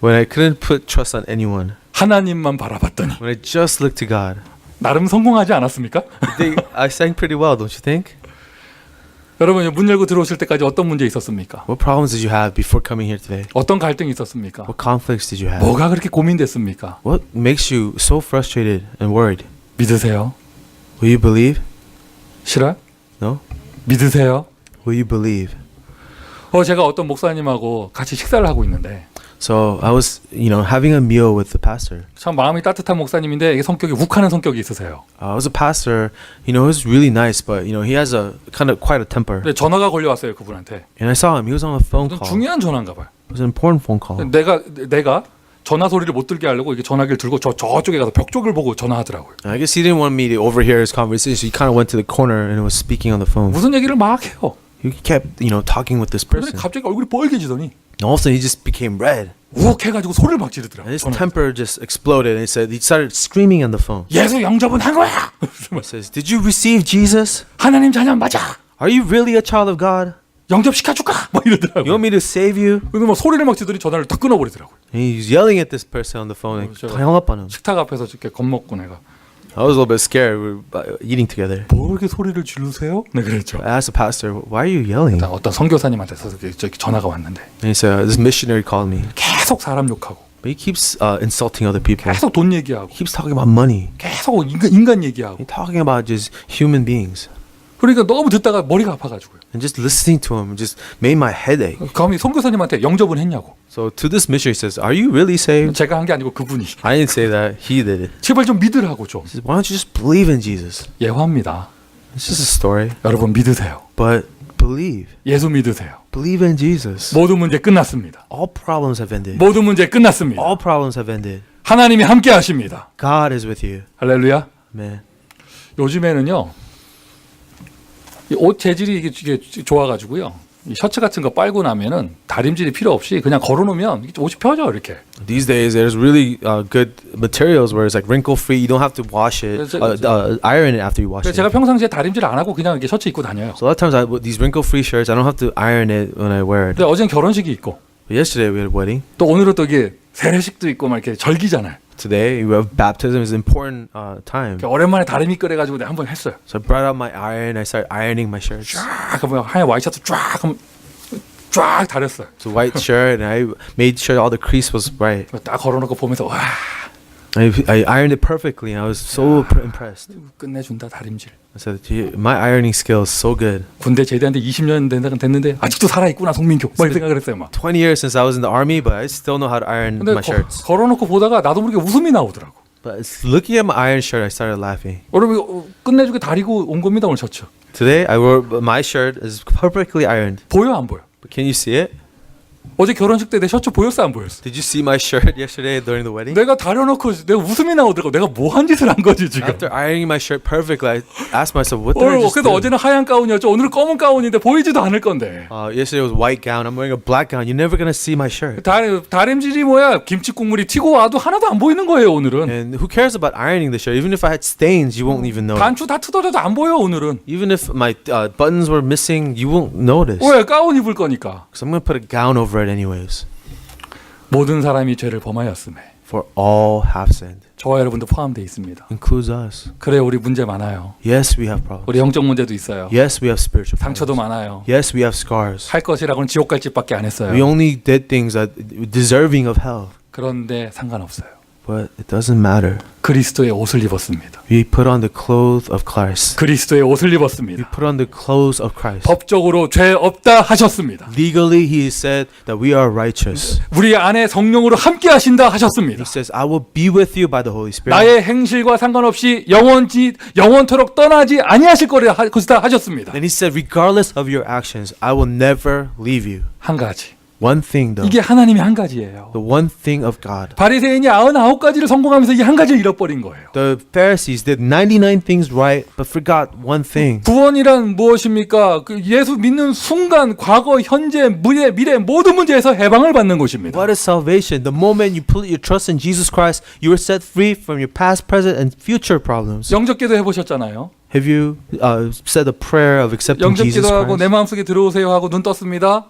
When I couldn't put trust on anyone, 하나님만 바라봤더니 when I just looked to God, 나름 성공하지 않았습니까? I sang pretty well, don't you think? 여러분 문 열고 들어오실 때까지 어떤 문제 있었습니까? What problems did you have before coming here today? 어떤 갈등이 있었습니까? What conflicts did you have? 뭐가 그렇게 고민됐습니까? What makes you so frustrated and worried? 믿으세요? Will you believe? 싫어? No? 믿으세요? Will you believe? 제가 어떤 목사님하고 같이 식사를 하고 있는데 So I was, having a meal with the pastor. 참 마음이 따뜻한 목사님인데 이게 성격이 욱하는 성격이 있으세요. I was a pastor, he was really nice, but he has a kind of quite a temper. 근데 전화가 걸려왔어요 그분한테. And I saw him, he was on a phone 무슨 call. 중요한 전화인가 봐요. It was an important phone call. 내가 전화 소리를 못 들게 하려고 이게 전화기를 들고 저쪽에 가서 벽 쪽을 보고 전화하더라고요. I guess he didn't want me to overhear his conversation, so he kind of went to the corner and was speaking on the phone. 무슨 얘기를 막 해요. He kept, talking with this 그런데 person. 갑자기 얼굴이 빨개지더니 And all of a sudden he just became red. 우욱해가지고 소리를 막 And 지르더라고요. his 전화에서. temper just exploded and he started screaming on the phone. 예수 영접은 한 거야. He says, "Did you receive Jesus? 하나님 자녀 맞아. Are you really a child of God? 영접 시켜줄까? 막 You 이러더라고요. want me to save you?" 근데 막 소리를 막 지르더니 전화를 딱 끊어버리더라고요. And he's yelling at this person on the phone and 제가 hung up on him. 식탁 앞에서 이렇게 겁먹고 내가 I was a little bit scared. We were eating together. 뭐 이렇게 소리를 지르세요? 네 그랬죠. I asked the pastor, "Why are you yelling?" 일단 어떤 선교사님한테 저기 전화가 왔는데 And he said, "This missionary called me. 계속 사람 욕하고 But he keeps insulting other people. 계속 돈 얘기하고 He keeps talking about money. 계속 인간 얘기하고 He's talking about just human beings." 그러니까 너무 듣다가 머리가 아파가지고요. And just listening to him just made my head ache. 감히 선교사님한테 영접은 했냐고. So to this missionary, he says, "Are you really saved?" 제가 한 게 아니고 그분이. I didn't say that. He did it. 제발 좀 믿으라고 좀. He says, "Why don't you just believe in Jesus?" 예화입니다. It's just a story. 여러분 믿으세요. But believe. 예수 믿으세요. Believe in Jesus. 모든 문제 끝났습니다. All problems have ended. 모든 문제 끝났습니다. All problems have ended. 하나님이 함께 하십니다. God is with you. 할렐루야. Man. 요즘에는요. 이 옷 재질이 이게 좋아가지고요. 이 셔츠 같은 거 빨고 나면은 다림질이 필요 없이 그냥 걸어놓으면 옷이 펴져 이렇게. These days, there's really good materials where it's like wrinkle free. You don't have to wash it, iron it after you wash 그래서 it. 제가 평상시에 다림질 안 하고 그냥 이렇게 셔츠 입고 다녀요. So a lot of times, these wrinkle free shirts, I don't have to iron it when I wear it. 근데 어제는 결혼식이 있고 But yesterday we had a wedding. 또 오늘은 또 이게 세례식도 있고 막 이렇게 절기잖아요. Today we have baptism. Is an important time. 그러니까 오랜만에 다리미 끓여가지고 내가 한번 했어요. So I brought out my iron. I started ironing my shirts. 쫙 그러면 하얀 와이셔츠 쫙 다렸어요. It's a white shirt, and I made sure all the crease was right. 딱 걸어놓고 보면서 와 I ironed it perfectly, and I was so impressed. 끝내준다 다림질. I said, my ironing skill is so good. 군대 제대한 데 20년 됐는데 아직도 살아있구나 송민규. 막 이렇게 생각을 했어요 막. 20 years since I was in the army, but I still know how to iron 근데 my shirts. 걸어놓고 보다가 나도 모르게 웃음이 나오더라고. But looking at my iron shirt, I started laughing. 여러분 끝내주게 다리고 온 겁니다 오늘 셔츠. Today, I wore my shirt is perfectly ironed. 보여 안 보여? But can you see it? 어제 결혼식 때 내 셔츠 보였어 안 보였어? Did you see my shirt yesterday during the wedding? 내가 다려놓고 내가 웃음이 나오더라고. 내가 뭐 한 짓을 한 거지 지금. After ironing my shirt perfectly, I asked myself, what did I just 그래서 do? 어제는 하얀 가운이었죠. 오늘은 검은 가운인데 보이지도 않을 건데. Yesterday was white gown. I'm wearing a black gown. You're never gonna see my shirt. 다림질이 뭐야? 김치 국물이 튀고 와도 하나도 안 보이는 거예요 오늘은. And who cares about ironing the shirt? Even if I had stains, you won't even know. 단추 다 뜯어져도 안 보여 오늘은. Even if my buttons were missing, you won't notice. 왜? 가운 입을 거니까. Because I'm gonna put a gown over it anyways. 모든 사람이 죄를 범하였음에 For all have sinned, 저와 여러분도 포함되어 있습니다. includes us. 그래 우리 문제 많아요. Yes, we have problems. 우리 영적 문제도 있어요. Yes, we have spiritual 상처도 problems. 많아요. Yes, we have scars. 할 것이라고는 지옥 갈 짓밖에 안 We 했어요. only did things that deserving of hell. 그런데 상관없어요. But it doesn't matter. 그리스도의 옷을 입었습니다. We put on the clothes of Christ. 그리스도의 옷을 We 입었습니다. put on the clothes of Christ. 법적으로 죄 없다 하셨습니다. Legally, He said that we are righteous. 우리 안에 성령으로 함께 하신다 하셨습니다. He says, I will be with you by the Holy Spirit. 나의 행실과 상관없이 영원토록 떠나지 아니하실 것이다 하셨습니다. And He said, regardless of your actions, I will never leave you. 한 가지. One thing though. 이게 하나님의 한 가지예요. The one thing of God. 바리새인이 99가지를 성공하면서 이 한 가지를 잃어버린 거예요. The Pharisees did 99 things right, but forgot one thing. 구원이란 무엇입니까? 그 예수 믿는 순간 과거, 현재, 미래 모든 문제에서 해방을 받는 것입니다. What is salvation? The moment you put your trust in Jesus Christ, you are set free from your past, present, and future problems. 영접기도 해보셨잖아요. Have you said a prayer of accepting Jesus 영접기도 하고 내 Christ? 마음속에 들어오세요 하고 눈 떴습니다.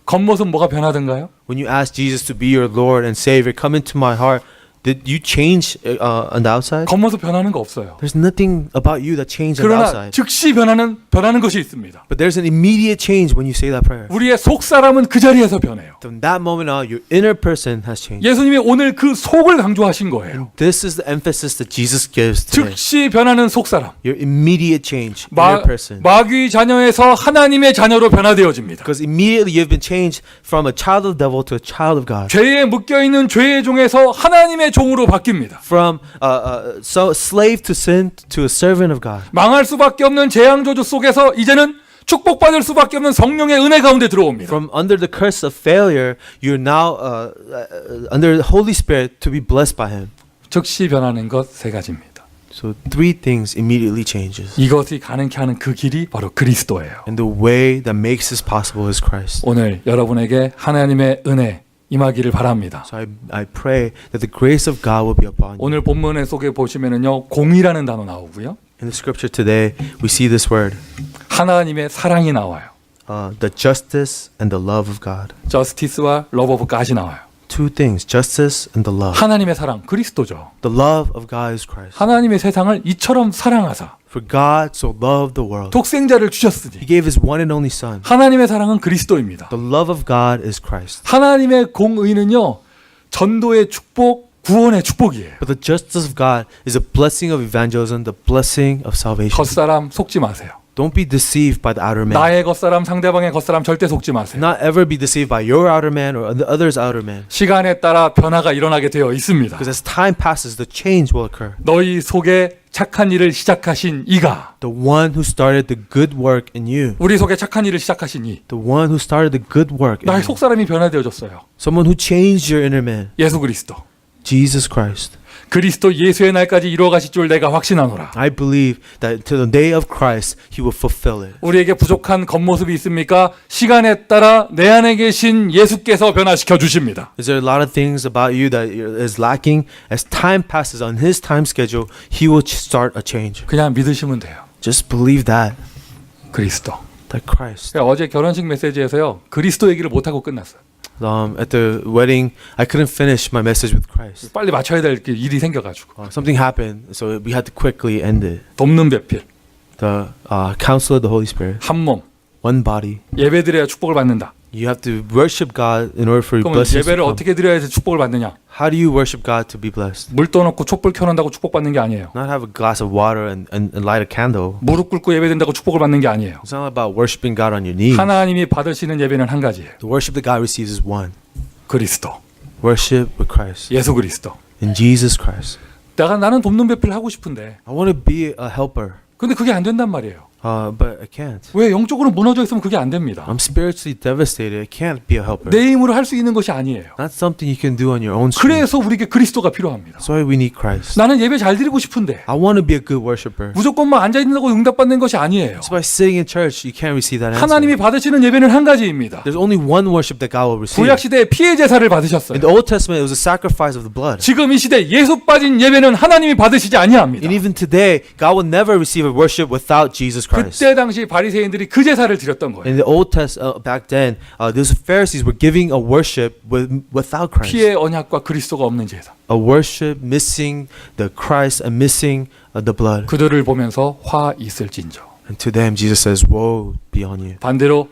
겉모습 뭐가 변하던가요? When you ask Jesus to be your Lord and Savior, come into my heart, did you change on the outside? 겉모습 변하는 거 없어요. There's nothing about you that changed on the 그러나 outside. 즉시 변하는 것이 있습니다. But there's an immediate change when you say that prayer. 우리의 속 사람은 그 자리에서 변해요. From that moment on, your inner person has changed. 예수님이 오늘 그 속을 강조하신 거예요. This is the emphasis that Jesus gives today. 즉시 변하는 속 사람. Your immediate change, inner person. 마귀 자녀에서 하나님의 자녀로 변화되어집니다. Because immediately you've been changed from a child of the devil to a child of God. 죄에 묶여 있는 죄의 종에서 하나님의 종으로 바뀝니다. From so slave to sin to a servant of God. 망할 수밖에 없는 재앙 저주 속에서 이제는 축복받을 수밖에 없는 성령의 은혜 가운데 들어옵니다. From under the curse of failure, you're now under the Holy Spirit to be blessed by Him. 즉시 변하는 것 세 가지입니다. So three things immediately changes. 이것이 가능케 하는 그 길이 바로 그리스도예요. And the way that makes this possible is Christ. 오늘 여러분에게 하나님의 은혜 임하기를 바랍니다. So I pray that the grace of God will be upon you. 오늘 본문 속에 보시면은요 공의라는 단어 나오고요. In the scripture today, we see this word, 하나님의 사랑이 나와요. the justice and the love of God. justice와 love of God이 나와요. Two things, justice and the love. 하나님의 사랑 그리스도죠. The love of God is Christ. 하나님의 세상을 이처럼 사랑하사 For God so loved the world. 독생자를 주셨으니 He gave His one and only Son. 하나님의 사랑은 그리스도입니다. The love of God is Christ. 하나님의 공의는요 전도의 축복, 구원의 축복이에요. But the justice of God is a blessing of evangelism, the blessing of salvation. 겉사람 속지 마세요. Don't be deceived by the outer man. 나의 겉사람, 상대방의 겉사람 절대 속지 마세요. Not ever be deceived by your outer man or the other's outer man. 시간에 따라 변화가 일어나게 되어 있습니다. Because as time passes, the change will occur. 너희 속에 착한 일을 시작하신 이가 The one who started the good work in you. 우리 속에 착한 일을 시작하신 이 The one who started the good work in 나의 you. 속사람이 변화되어졌어요. Someone who changed your inner man. 예수 그리스도. Jesus Christ. 그리스도 예수의 날까지 이루어 가실 줄 내가 확신하노라. I believe that to the day of Christ, He will fulfill it. 우리에게 부족한 겉모습이 있습니까? 시간에 따라 내 안에 계신 예수께서 변화시켜 주십니다. Is there a lot of things about you that is lacking? As time passes on His time schedule, He will start a change. 그냥 믿으시면 돼요. Just believe that. 그리스도. That Christ. 어제 결혼식 메시지에서요. 그리스도 얘기를 못 하고 끝났어요. At the wedding, I couldn't finish my message with Christ. 빨리 맞춰야 될 일이 생겨가지고. Something happened, so we had to quickly end it. 돕는 배필, The counsel of the Holy Spirit, 한 몸, one body. 예배드려야 축복을 받는다. You have to worship God in order for your 그러면 blessings to 예배를 come. 어떻게 드려야 축복을 받느냐? How do you worship God to be blessed? 물 떠놓고 촛불 켜놓는다고 축복 받는 게 아니에요. Not have a glass of water and light a candle. 무릎 꿇고 예배드린다고 축복을 받는 게 아니에요. It's not about worshiping God on your knees. 하나님이 받으시는 예배는 한 가지예요. The worship that God receives is one. 그리스도, Worship with Christ. 예수 그리스도. In Jesus Christ. 나는 돕는 배필 하고 싶은데, I want to be a helper, 근데 그게 안 된단 말이에요. but I can't. 왜 영적으로 무너져 있으면 그게 안 됩니다. I'm spiritually devastated. I can't be a helper. 내 힘으로 할 수 있는 것이 아니에요. Not something you can do on your own strength. 그래서 우리에게 그리스도가 필요합니다. That's why we need Christ. 나는 예배 잘 드리고 싶은데 I want to be a good worshiper. 무조건만 앉아 있는다고 응답받는 것이 아니에요. Just by sitting in church, you can't receive that answer. 하나님이 받으시는 예배는 한 가지입니다. There's only one worship that God will receive. 구약 시대에 피해 제사를 받으셨어요. In the Old Testament, it was a sacrifice of the blood. 지금 이 시대 예수 빠진 예배는 하나님이 받으시지 아니합니다. And even today, God will never receive a worship without Jesus Christ. 그때 당시 바리새인들이 그 제사를 드렸던 거예요. In the Old Testament, back then, those Pharisees were giving a worship without Christ. 피의 언약과 그리스도가 없는 제사. A worship missing the Christ and missing the blood. 그들을 보면서 화 있을진저. And to them, Jesus says, "Woe be on you." 반대로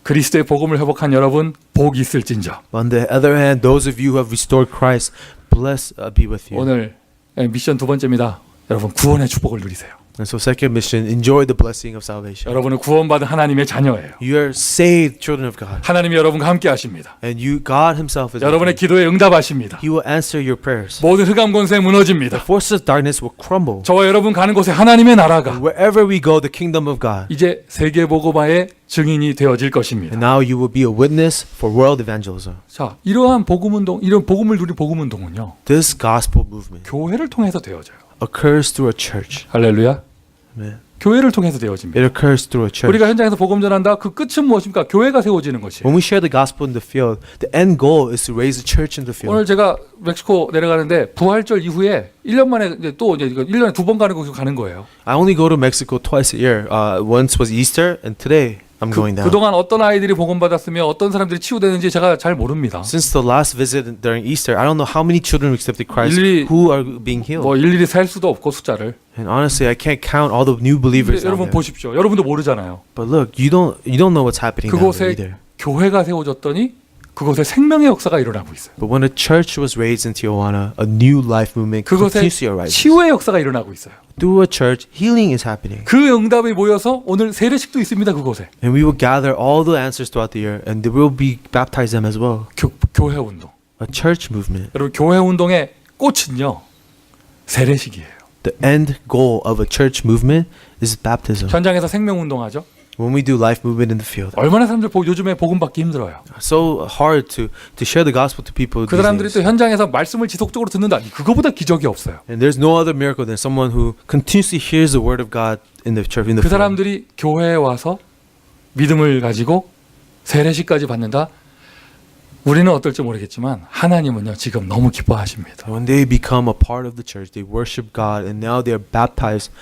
그리스도의 복음을 회복한 여러분 복 있을진저. On the other hand, those of you who have restored Christ, bless be with you. 오늘 미션 두 번째입니다. 여러분 구원의 축복을 누리세요. And so second mission, enjoy the blessing of salvation. 여러분은 구원받은 하나님의 자녀예요. You are saved children of God. 하나님이 여러분과 함께 하십니다. And you, God himself is with 여러분의 you. 기도에 응답하십니다. He will answer your prayers. 모든 흑암 권세 The 무너집니다. forces of darkness will crumble. 저와 여러분 가는 곳에 하나님의 나라가 Wherever we go, the kingdom of God. 이제 세계 복음화의 증인이 되어질 것입니다. And now you will be a witness for world evangelism. 자, 이러한 복음 운동, 이런 복음을 누린 복음 운동은요. This gospel movement 교회를 통해서 되어져요. occurs through a church. 할렐루야. Amen. 교회를 통해서 되어집니다. It occurs through a church. 우리가 현장에서 복음 전한다. 그 끝은 무엇입니까? 교회가 세워지는 것이에요. When we share the gospel in the field, the end goal is to raise a church in the field. 오늘 제가 멕시코 내려가는데 부활절 이후에 1년 만에 이제 또 이제 1년에 두 번 가는 곳으로 가는 거예요. I only go to Mexico twice a year. Once was Easter, and today I'm going down. 그동안 어떤 아이들이 복음 받았으며 어떤 사람들이 치유되는지 제가 잘 모릅니다. Since the last visit during Easter, I don't know how many children accepted Christ 일일이- who are being healed. 뭐 일일이 셀 수도 없고 숫자를. And honestly, I can't count all the new 근데 believers out 여러분 there. 보십시오. 여러분도 모르잖아요. But look, you don't know what's happening down there 그곳에 either. 교회가 세워졌더니 그곳에 생명의 역사가 일어나고 있어요. But when a church was raised in Tijuana, a new life movement 그곳에 continues to arise. 치유의 역사가 일어나고 있어요. Through a church, healing is happening. 그 응답이 모여서 오늘 세례식도 있습니다. 그곳에. And we will gather all the answers throughout the year, and they will be baptize them as well. 교회 운동. A church movement. 여러분 교회 운동의 꽃은요. 세례식이에요. The end goal of a church movement is baptism. 현장에서 생명 운동하죠. When we do life movement in the field, 얼마나 사람들 요즘에 복음 받기 힘들어요. so hard to share the gospel to people. 그 these 사람들이 days. 또 현장에서 말씀을 지속적으로 듣는다. 그거보다 기적이 없어요. And there's no other miracle than someone who continuously hears the word of God in the church. In the 그 field. 사람들이 교회에 와서 믿음을 가지고 세례식까지 받는다. 우리는 어떨지 모르겠지만 하나님은요 지금 너무 기뻐하십니다. When they become a part of the church, they worship God, and now they are baptized.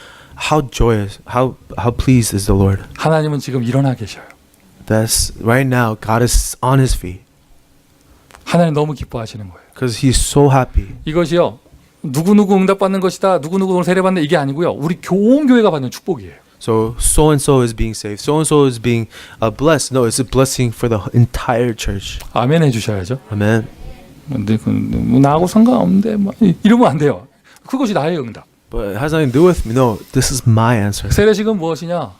How joyous, how pleased is the Lord. 하나님은 지금 일어나 계셔요. That's right now. God is on His feet 하나님 너무 기뻐하시는 거예요. because He's so happy. 이것이요 누구누구 응답받는 것이다. 누구누구 오늘 세례받는 이게 아니고요. 우리 온 교회가 받는 축복이에요. So and so is being saved. So and so is being blessed. No, it's a blessing for the entire church. 아멘 해주셔야죠. Amen. 근데 뭐 나하고 상관없는데 뭐 이러면 안 돼요. 그것이 나의 응답. But it has nothing to do with me. No, this is my answer. 세례식은 무엇이냐?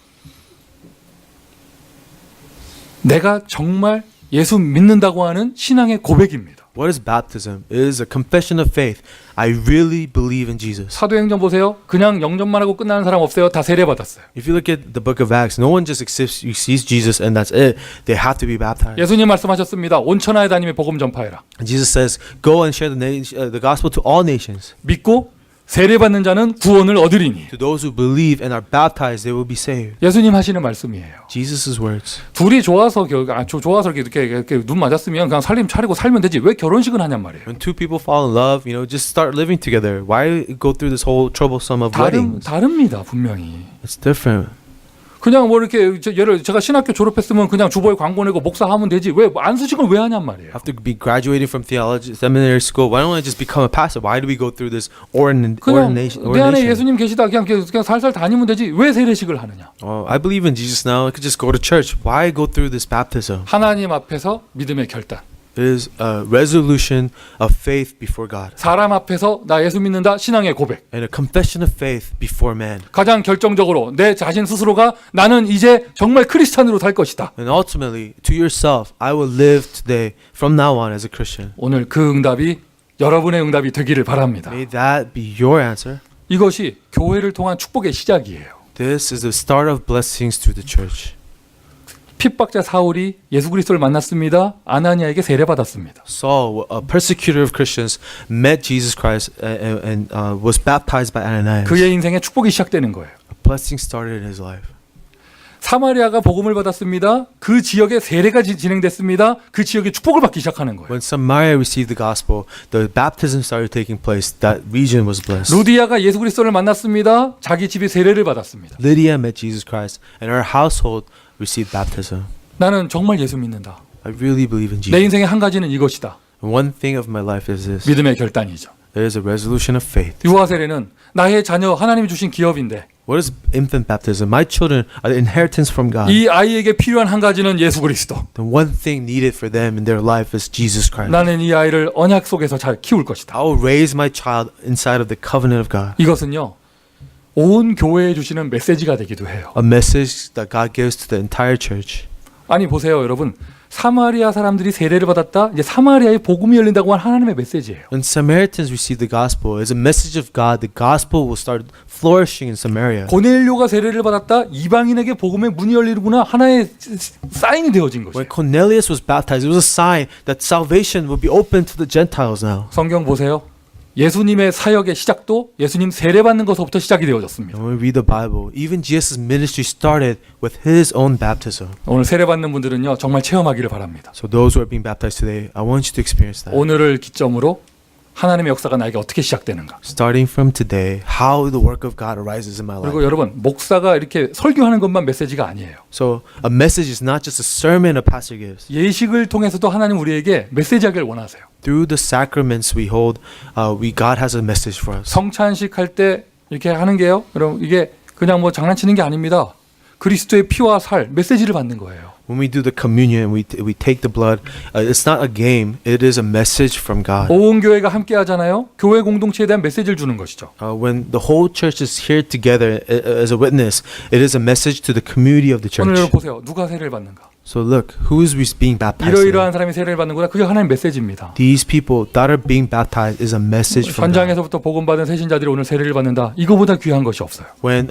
내가 정말 예수 믿는다고 하는 신앙의 고백입니다. What is baptism? It is a confession of faith. I really believe in Jesus. 사도행전 보세요. 그냥 영접만 하고 끝나는 사람 없어요. 다 세례 받았어요. If you look at the book of Acts, no one just sees Jesus and that's it. They have to be baptized. 예수님 말씀하셨습니다. 온 천하에 다니며 복음 전파해라. Jesus says, "Go and share the gospel to all nations. 믿고 세례 받는 자는 구원을 얻으리니. To those who believe and are baptized, they will be saved." 예수님 하시는 말씀이에요. Jesus' words. 둘이 좋아서 좋아서 이렇게 눈 맞았으면 그냥 살림 차리고 살면 되지. 왜 결혼식은 하냔 말이에요. When two people fall in love, just start living together. Why go through this whole troublesome of weddings? 다릅니다. 분명히. It's different. 그냥 뭐 이렇게 제가 신학교 졸업했으면 그냥 주보에 광고 내고 목사하면 되지. 왜 안수식을 왜 하냔 말이에요. After be graduating from theology seminary school, why don't I just become a pastor? Why do we go through this 그냥 ordination? 내 안에 예수님 계시다 그냥 살살 다니면 되지. 왜 세례식을 하느냐. I believe in Jesus now. I could just go to church. Why go through this baptism? 하나님 앞에서 믿음의 결단. It is a resolution of faith before God 사람 앞에서 나 예수 믿는다 신앙의 고백. and a confession of faith before man. 가장 결정적으로 내 자신 스스로가 나는 이제 정말 크리스찬으로 살 것이다. And ultimately, to yourself, I will live today from now on as a Christian. 오늘 그 응답이 여러분의 응답이 되기를 바랍니다. May that be your answer. 이것이 교회를 통한 축복의 시작이에요. This is the start of blessings through the church. 핍박자 사울이 예수 그리스도를 만났습니다. 아나니아에게 세례받았습니다. Saul, a persecutor of Christians, met Jesus Christ and was baptized by Ananias. 그의 인생에 축복이 시작되는 거예요. A blessing started in his life. 사마리아가 복음을 받았습니다. 그 지역에 세례가 진행됐습니다. 그 지역에 축복을 받기 시작하는 거예요. When Samaria received the gospel, the baptism started taking place. That region was blessed. 루디아가 예수 그리스도를 만났습니다. 자기 집이 세례를 받았습니다. Lydia met Jesus Christ, and her household received baptism. 나는 정말 예수 믿는다. I really believe in 내 Jesus. 인생의 한 가지는 이것이다. And one thing of my life is this. 믿음의 결단이죠. There is a resolution of faith. 유아 세례는 나의 자녀 하나님이 주신 기업인데 What is infant baptism? My children are the inheritance from God. 이 아이에게 필요한 한 가지는 예수 그리스도. The one thing needed for them in their life is Jesus Christ. 나는 이 아이를 언약 속에서 잘 키울 것이다. I will raise my child inside of the covenant of God. 이것은요, 온 교회에 주시는 메시지가 되기도 해요. A message that God gives to the entire church. 아니 보세요, 여러분. 사마리아 사람들이 세례를 받았다. 이제 사마리아에 복음이 열린다고 하는 하나님의 메시지예요. When Samaritans receive the gospel, it's a message of God. The gospel will start flourishing in Samaria. 고넬료가 세례를 받았다. 이방인에게 복음의 문이 열리는구나. 하나의 사인이 되어진 When 것이에요. Cornelius was baptized, it was a sign that salvation will be open to the Gentiles now. 성경 보세요. 예수님의 사역의 시작도 예수님 세례 받는 것부터 시작이 되어졌습니다. And when we read the Bible, even Jesus' ministry started with his own baptism. 오늘 세례 받는 분들은요, 정말 체험하기를 바랍니다. So those who are being baptized today, I want you to experience that. 오늘을 기점으로 하나님의 역사가 나에게 어떻게 시작되는가. Starting from today, how the work of God arises in my life. 그리고 여러분, 목사가 이렇게 설교하는 것만 메시지가 아니에요. So a message is not just a sermon a pastor gives. 예식을 통해서도 하나님 우리에게 메시지하기를 원하세요. Through the sacraments we hold, God has a message for us. 성찬식 할 때 이렇게 하는 게요. 여러분, 이게 그냥 뭐 장난치는 게 아닙니다. 그리스도의 피와 살, 메시지를 받는 거예요. When we do the communion, we take the blood. It's not a game. It is a message from God. 온 교회가 함께 하잖아요. 교회 공동체에 대한 메시지를 주는 것이죠. When the whole church is here together as a witness, it is a message to the community of the 오늘 church. 여러분 보세요. 누가 세례를 받는가? So look, who is being baptized? today? 이러이러한 사람이 세례를 받는구나. 그게 하나님의 메시지입니다. These people that are being baptized is a message from God. 현장에서부터 복음받은 새신자들이 오늘 세례를 받는다. 이거보다 귀한 것이 없어요. When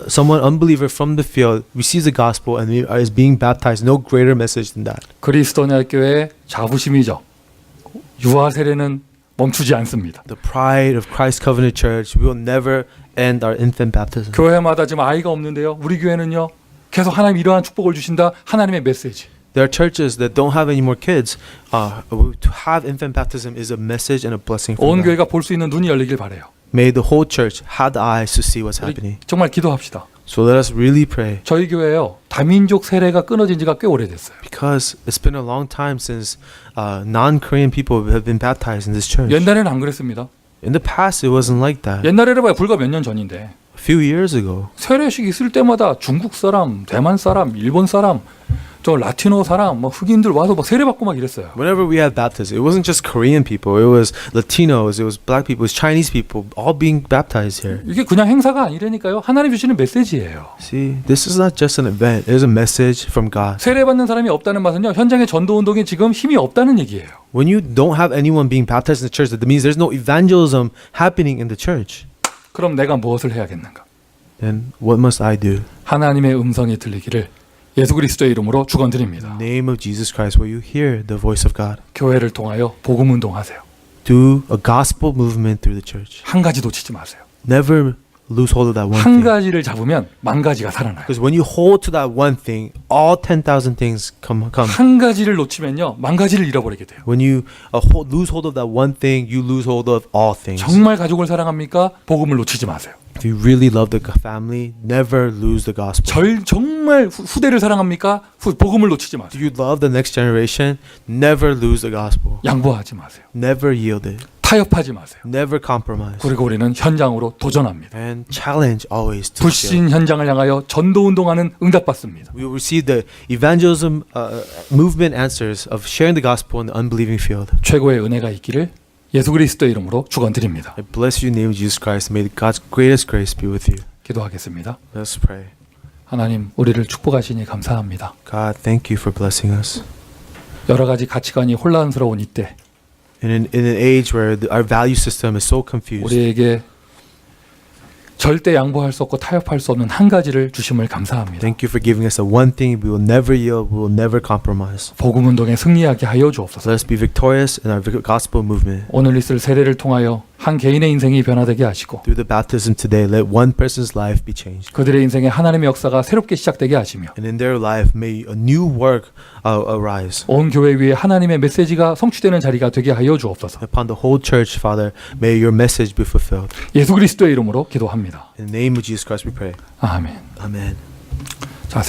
someone unbeliever from the field receives the gospel and is being baptized, no greater message than that. 그리스도 언약 교회의 자부심이죠. 유아 세례는 멈추지 않습니다. The pride of Christ Covenant Church, we will never end our infant baptism. 교회마다 지금 아이가 없는데요. 우리 교회는요. 계속 하나님 이러한 축복을 주신다. 하나님의 메시지. There are churches that don't have any more kids. To have infant baptism is a message and a blessing from 온 God. 교회가 볼 수 있는 눈이 열리길 바래요. May the whole church have the eyes to see what's happening. 정말 기도합시다. So let us really pray, 저희 교회요. 다민족 세례가 끊어진 지가 꽤 오래됐어요. because it's been a long time since non-Korean people have been baptized in this church. 옛날에는 안 그랬습니다. In the past, it wasn't like that. 옛날에는 봐야 불과 몇 년 전인데 A few years ago, 세례식 있을 때마다 중국 사람, 대만 사람, 일본 사람, 저 라티노 사람, 뭐 흑인들 와서 막 세례 받고 막 이랬어요. whenever we had baptism, it wasn't just Korean people. It was Latinos, it was black people, it was Chinese people, all being baptized here. 이게 그냥 행사가 아니라니까요. 하나님 주시는 메시지예요. See, this is not just an event. It is a message from God. 세례 받는 사람이 없다는 말은요. 현장의 전도 운동이 지금 힘이 없다는 얘기예요. When you don't have anyone being baptized in the church, that means there's no evangelism happening in the church. 그럼 내가 무엇을 해야겠는가? Then what must I do? 하나님의 음성이 들리기를 예수 그리스도의 이름으로 축원드립니다. In the name of Jesus Christ, will you hear the voice of God? 교회를 통하여 복음 운동하세요. Do a gospel movement through the church. 한 가지 놓치지 마세요. Never lose hold of that one 한 thing. 가지를 잡으면 만 가지가 살아나요. Because when you hold to that one thing, all 10,000 things come. 한 가지를 놓치면요. 만 가지를 잃어버리게 돼요. When you lose hold of that one thing, you lose hold of all things. 정말 가족을 사랑합니까? 복음을 놓치지 마세요. If you really love the family, never lose the gospel. 정말 후대를 사랑합니까? 복음을 놓치지 Do 마세요. you love the next generation? Never lose the gospel. 양보하지 마세요. Never yield it. 타협하지 마세요. Never compromise. 그리고 우리는 현장으로 도전합니다. And challenge always to fulfill. 불신 현장을 향하여 전도 운동하는 응답받습니다. We will receive the evangelism movement answers of sharing the gospel in the unbelieving field. 최고의 은혜가 있기를 예수 그리스도의 이름으로 축원드립니다. I bless you in the name of Jesus Christ. May God's greatest grace be with you. 기도하겠습니다. Let's pray. 하나님, 우리를 축복하시니 감사합니다. God, thank you for blessing us. 여러 가지 가치관이 혼란스러운 이때 In an age where our value system is so confused, 우리에게 절대 양보할 수 없고 타협할 수 없는 한 가지를 주심을 감사합니다. thank you for giving us the one thing we will never yield, we will never compromise. 복음 운동에 승리하게 하여 주옵소서. Let us be victorious in our gospel movement. 오늘 있을 세례를 통하여 한 개인의 인생이 변화되게 하시고 Through the baptism today, let one person's life be changed. 그들의 인생에 하나님의 역사가 새롭게 시작되게 하시며 And in their life, may a new work arise. 온 교회 위에 하나님의 메시지가 성취되는 자리가 되게 하여 주옵소서. Upon the whole church, Father, may your message be fulfilled. 예수 그리스도의 이름으로 기도합니다. In the name of Jesus Christ we pray. 아멘. Amen. 자,